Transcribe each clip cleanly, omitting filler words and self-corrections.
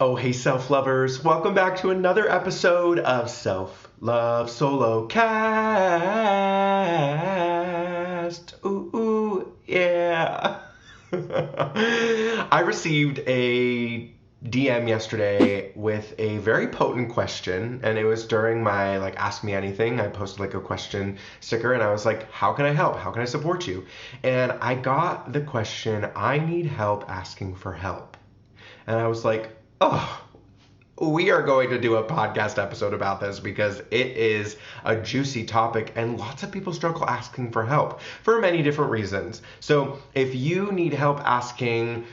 Oh, hey, self-lovers. Welcome back to another episode of Self-Love Solo Cast. Yeah. I received a DM yesterday with a very potent question, and it was during my Ask Me Anything. I posted a question sticker, and I was like, how can I help? How can I support you? And I got the question, I need help asking for help. And I was like, oh, we are going to do a podcast episode about this because it is a juicy topic and lots of people struggle asking for help for many different reasons. So if you need help asking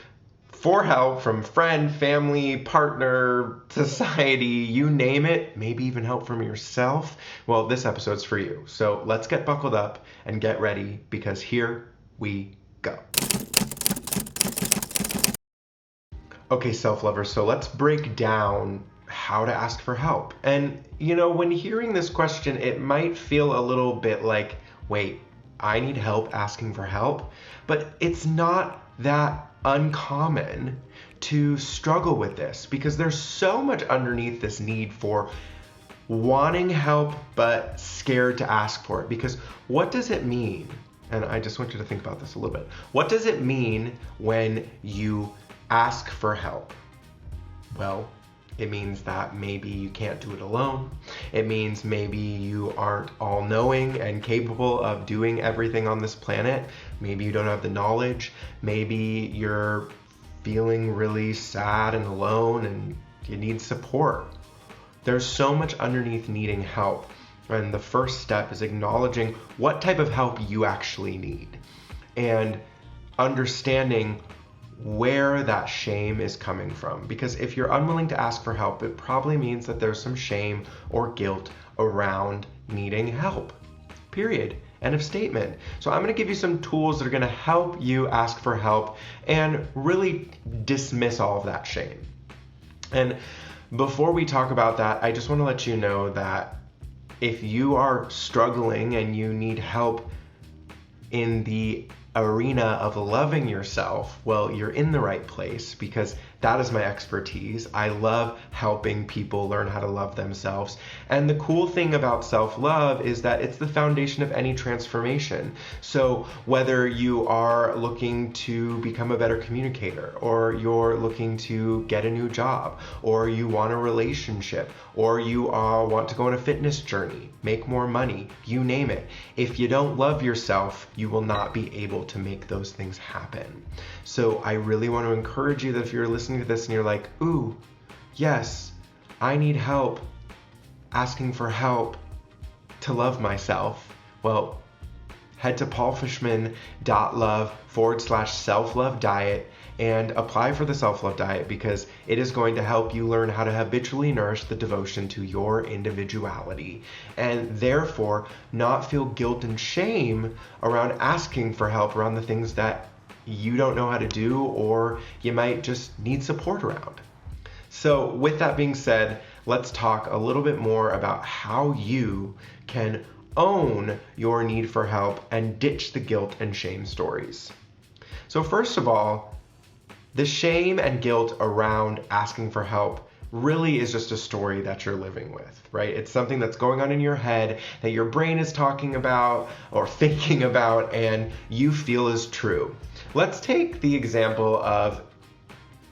for help from friend, family, partner, society, you name it, maybe even help from yourself, well, this episode's for you. So let's get buckled up and get ready because here we go. Okay, self-lovers, so let's break down how to ask for help. And, when hearing this question, it might feel a little bit like, wait, I need help asking for help? But it's not that uncommon to struggle with this because there's so much underneath this need for wanting help but scared to ask for it. Because what does it mean? And I just want you to think about this a little bit. What does it mean when you ask for help? Well, it means that maybe you can't do it alone. It means maybe you aren't all-knowing and capable of doing everything on this planet. Maybe you don't have the knowledge. Maybe you're feeling really sad and alone and you need support. There's so much underneath needing help. And the first step is acknowledging what type of help you actually need and understanding where that shame is coming from. Because if you're unwilling to ask for help, it probably means that there's some shame or guilt around needing help. Period. End of statement. So I'm going to give you some tools that are going to help you ask for help and really dismiss all of that shame. And before we talk about that, I just want to let you know that if you are struggling and you need help in the arena of loving yourself, well, you're in the right place because that is my expertise. I love helping people learn how to love themselves. And the cool thing about self-love is that it's the foundation of any transformation. So whether you are looking to become a better communicator, or you're looking to get a new job, or you want a relationship, or you want to go on a fitness journey, make more money, you name it. If you don't love yourself, you will not be able to make those things happen. So I really want to encourage you that if you're listening to this and you're like, ooh, yes, I need help asking for help to love myself, well, head to paulfishman.love/self-love diet and apply for the self-love diet because it is going to help you learn how to habitually nourish the devotion to your individuality and therefore not feel guilt and shame around asking for help around the things that you don't know how to do or you might just need support around. So with that being said, let's talk a little bit more about how you can own your need for help and ditch the guilt and shame stories. So first of all, the shame and guilt around asking for help really is just a story that you're living with, right? It's something that's going on in your head that your brain is talking about or thinking about and you feel is true. Let's take the example of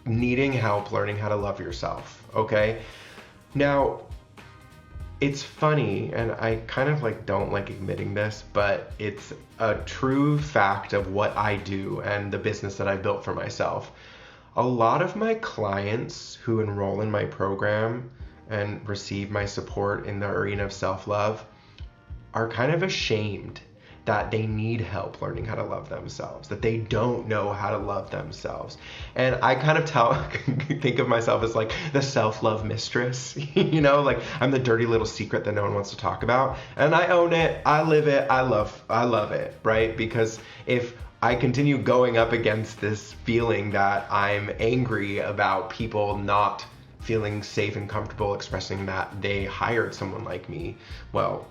needing help learning how to love yourself, okay? Now, it's funny, and I kind of don't like admitting this, but it's a true fact of what I do and the business that I built for myself. A lot of my clients who enroll in my program and receive my support in the arena of self-love are kind of ashamed that they need help learning how to love themselves, that they don't know how to love themselves. And I kind of think of myself as the self-love mistress, I'm the dirty little secret that no one wants to talk about. And I own it, I live it, I love it, right? Because if I continue going up against this feeling that I'm angry about people not feeling safe and comfortable expressing that they hired someone like me, well,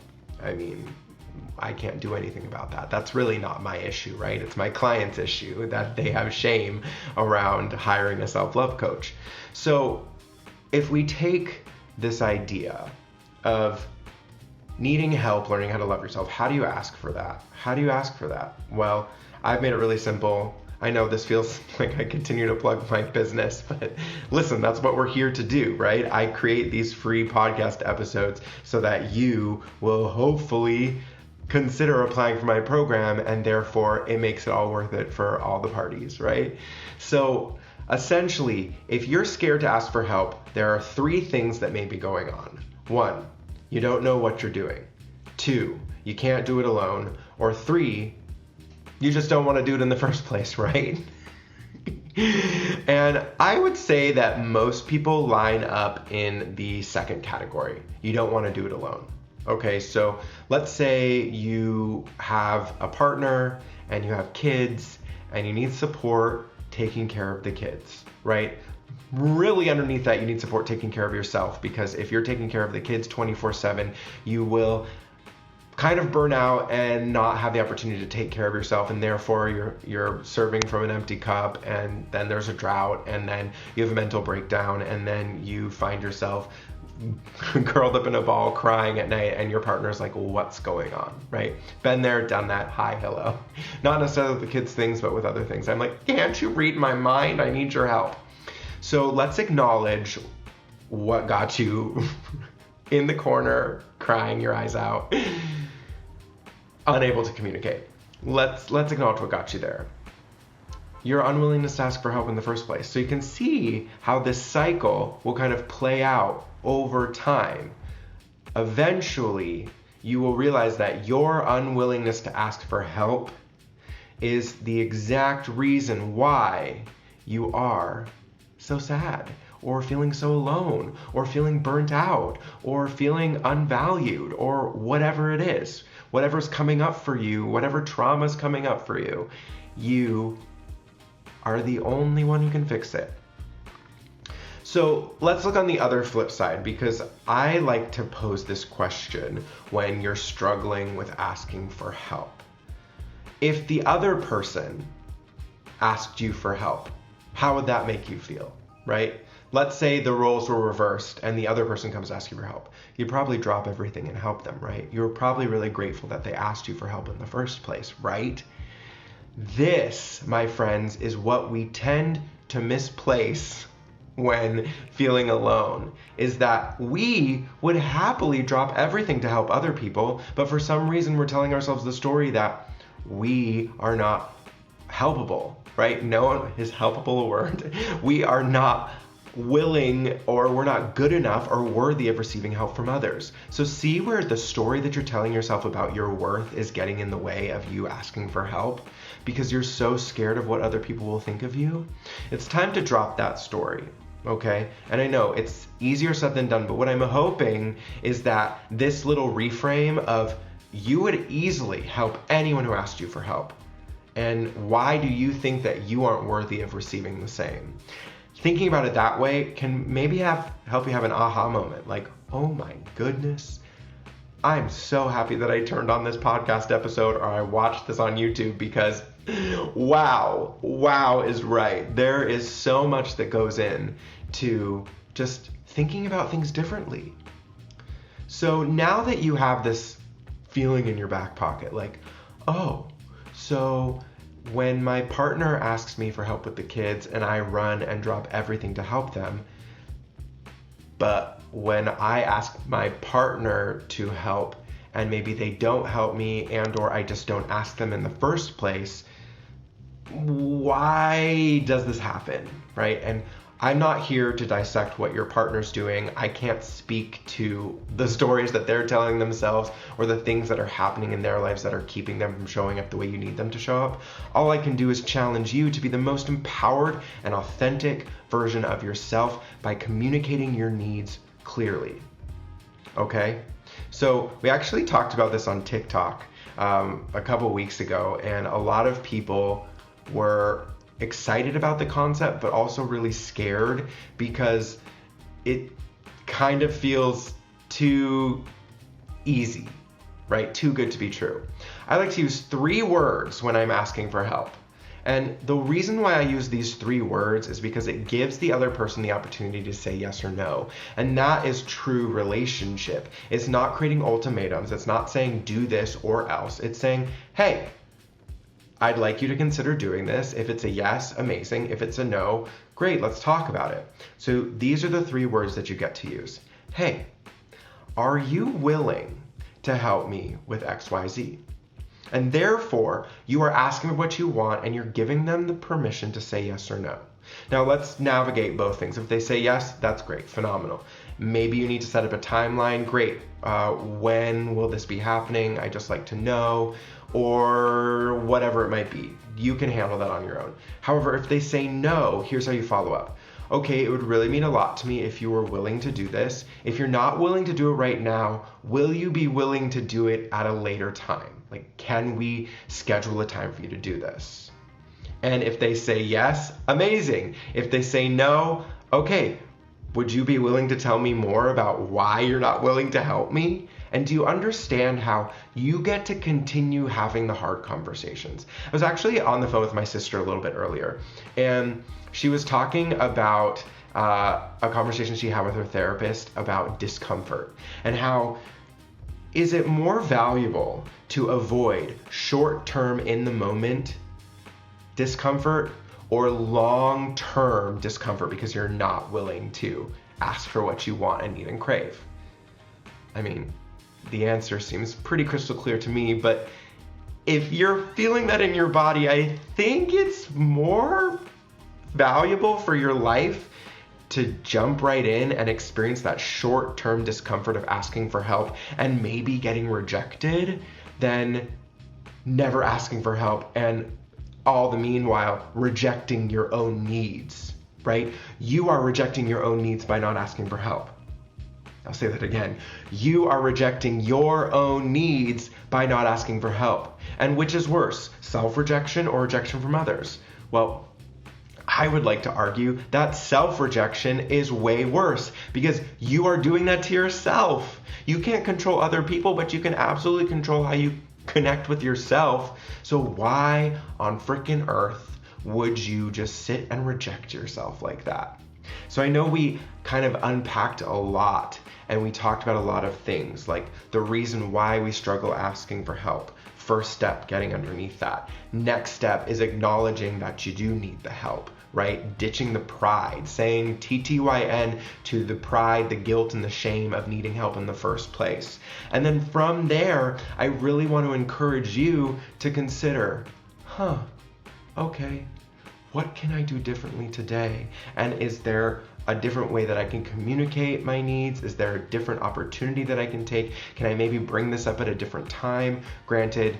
I can't do anything about that. That's really not my issue, right? It's my client's issue that they have shame around hiring a self-love coach. So if we take this idea of needing help, learning how to love yourself, how do you ask for that? How do you ask for that? Well, I've made it really simple. I know this feels like I continue to plug my business, but listen, that's what we're here to do, right? I create these free podcast episodes so that you will hopefully consider applying for my program, and therefore it makes it all worth it for all the parties, right? So essentially, if you're scared to ask for help, there are 3 things that may be going on. 1, you don't know what you're doing. 2, you can't do it alone. Or 3, you just don't want to do it in the first place, right? And I would say that most people line up in the second category. You don't want to do it alone. Okay, so let's say you have a partner and you have kids and you need support taking care of the kids, right? Really underneath that, you need support taking care of yourself, because if you're taking care of the kids 24/7, you will kind of burn out and not have the opportunity to take care of yourself, and therefore you're serving from an empty cup, and then there's a drought, and then you have a mental breakdown, and then you find yourself curled up in a ball crying at night, and your partner's like, what's going on, right? Been there, done that. Hi, hello. Not necessarily with the kids things, but with other things. I'm like, can't you read my mind? I need your help. So let's acknowledge what got you in the corner, crying your eyes out, unable to communicate. Let's acknowledge what got you there. Your unwillingness to ask for help in the first place. So you can see how this cycle will kind of play out over time. Eventually, you will realize that your unwillingness to ask for help is the exact reason why you are so sad, or feeling so alone, or feeling burnt out, or feeling unvalued, or whatever it is. Whatever's coming up for you, whatever trauma's coming up for you, you are the only one who can fix it. So let's look on the other flip side, because I like to pose this question when you're struggling with asking for help. If the other person asked you for help, how would that make you feel, right? Let's say the roles were reversed and the other person comes to ask you for help. You'd probably drop everything and help them, right? You're probably really grateful that they asked you for help in the first place, right? This, my friends, is what we tend to misplace when feeling alone, is that we would happily drop everything to help other people, but for some reason we're telling ourselves the story that we are not helpable, right? No one is helpable a word. We are not willing, or we're not good enough or worthy of receiving help from others. So see where the story that you're telling yourself about your worth is getting in the way of you asking for help, because you're so scared of what other people will think of you. It's time to drop that story, okay? And I know it's easier said than done, but what I'm hoping is that this little reframe of you would easily help anyone who asked you for help, and why do you think that you aren't worthy of receiving the same? Thinking about it that way can maybe help you have an aha moment, like, oh my goodness, I'm so happy that I turned on this podcast episode, or I watched this on YouTube, because wow is right. There is so much that goes in to just thinking about things differently. So now that you have this feeling in your back pocket, like, oh, so when my partner asks me for help with the kids and I run and drop everything to help them, but when I ask my partner to help and maybe they don't help me, and or I just don't ask them in the first place, why does this happen, right? And I'm not here to dissect what your partner's doing. I can't speak to the stories that they're telling themselves or the things that are happening in their lives that are keeping them from showing up the way you need them to show up. All I can do is challenge you to be the most empowered and authentic version of yourself by communicating your needs clearly. Okay? So we actually talked about this on TikTok a couple weeks ago, and a lot of people were excited about the concept, but also really scared because it kind of feels too easy, right? Too good to be true. I like to use 3 words when I'm asking for help. And the reason why I use these 3 words is because it gives the other person the opportunity to say yes or no. And that is true relationship. It's not creating ultimatums. It's not saying do this or else. It's saying, hey, I'd like you to consider doing this. If it's a yes, amazing. If it's a no, great, let's talk about it. So these are the 3 words that you get to use. Hey, are you willing to help me with XYZ? And therefore, you are asking for what you want and you're giving them the permission to say yes or no. Now let's navigate both things. If they say yes, that's great, phenomenal. Maybe you need to set up a timeline, great. When will this be happening? I'd just like to know, or whatever it might be. You can handle that on your own. However, if they say no, here's how you follow up. Okay, it would really mean a lot to me if you were willing to do this. If you're not willing to do it right now, will you be willing to do it at a later time? Like, can we schedule a time for you to do this? And if they say yes, amazing. If they say no, okay, would you be willing to tell me more about why you're not willing to help me? And do you understand how you get to continue having the hard conversations? I was actually on the phone with my sister a little bit earlier, and she was talking about a conversation she had with her therapist about discomfort and how is it more valuable to avoid short-term in the moment discomfort or long-term discomfort because you're not willing to ask for what you want and need and crave? I mean, the answer seems pretty crystal clear to me, but if you're feeling that in your body, I think it's more valuable for your life to jump right in and experience that short-term discomfort of asking for help and maybe getting rejected than never asking for help and all the meanwhile rejecting your own needs, right? You are rejecting your own needs by not asking for help. I'll say that again. You are rejecting your own needs by not asking for help. And which is worse, self-rejection or rejection from others? Well, I would like to argue that self-rejection is way worse because you are doing that to yourself. You can't control other people, but you can absolutely control how you connect with yourself. So why on frickin' earth would you just sit and reject yourself like that? So I know we kind of unpacked a lot and we talked about a lot of things, like the reason why we struggle asking for help. First step, getting underneath that. Next step is acknowledging that you do need the help, right? Ditching the pride, saying TTYN to the pride, the guilt, and the shame of needing help in the first place. And then from there, I really want to encourage you to consider, okay, what can I do differently today? And is there a different way that I can communicate my needs? Is there a different opportunity that I can take? Can I maybe bring this up at a different time? Granted,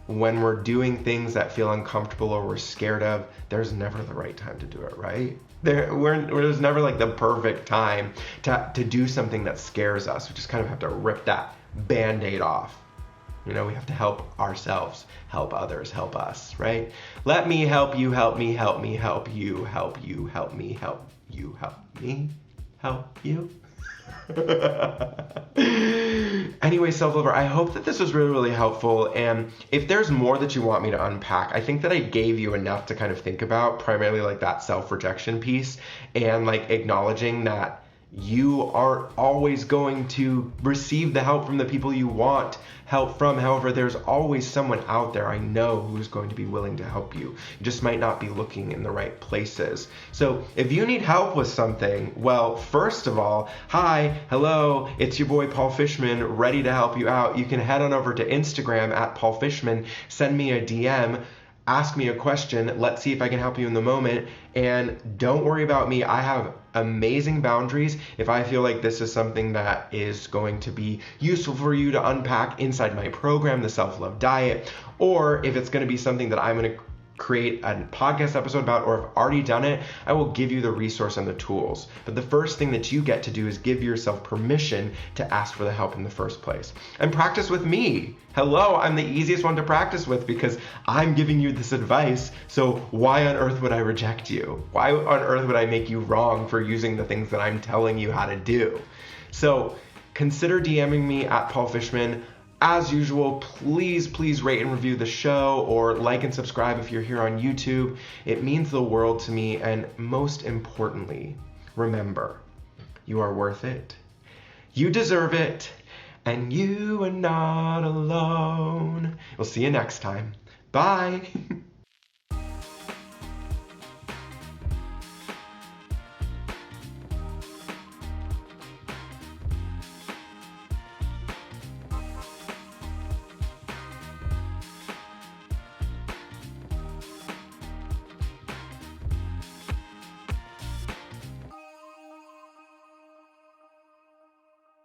when we're doing things that feel uncomfortable or we're scared of, there's never the right time to do it, right? There's never like the perfect time to do something that scares us. We just kind of have to rip that Band-Aid off. You know, we have to help ourselves, help others, help us, right? Let me help you, help me, help me, help you, help you, help me, help you, help me, help you. Anyway, self-lover, I hope that this was really, really helpful. And if there's more that you want me to unpack, I think that I gave you enough to kind of think about, primarily like that self-rejection piece and like acknowledging that you aren't always going to receive the help from the people you want help from. However, there's always someone out there I know who's going to be willing to help you. You just might not be looking in the right places. So if you need help with something, well, first of all, hi, hello, it's your boy Paul Fishman, ready to help you out. You can head on over to Instagram at Paul Fishman, send me a DM, ask me a question. Let's see if I can help you in the moment. And don't worry about me. I have amazing boundaries. If I feel like this is something that is going to be useful for you to unpack inside my program, the Self-Love Diet, or if it's going to be something that I'm going to create a podcast episode about, or have already done it, I will give you the resource and the tools. But the first thing that you get to do is give yourself permission to ask for the help in the first place. And practice with me. Hello, I'm the easiest one to practice with because I'm giving you this advice. So why on earth would I reject you? Why on earth would I make you wrong for using the things that I'm telling you how to do? So consider DMing me at Paul Fishman. As usual, please rate and review the show, or like and subscribe if you're here on YouTube. It means the world to me, and most importantly, remember, you are worth it. You deserve it, and you are not alone. We'll see you next time. Bye.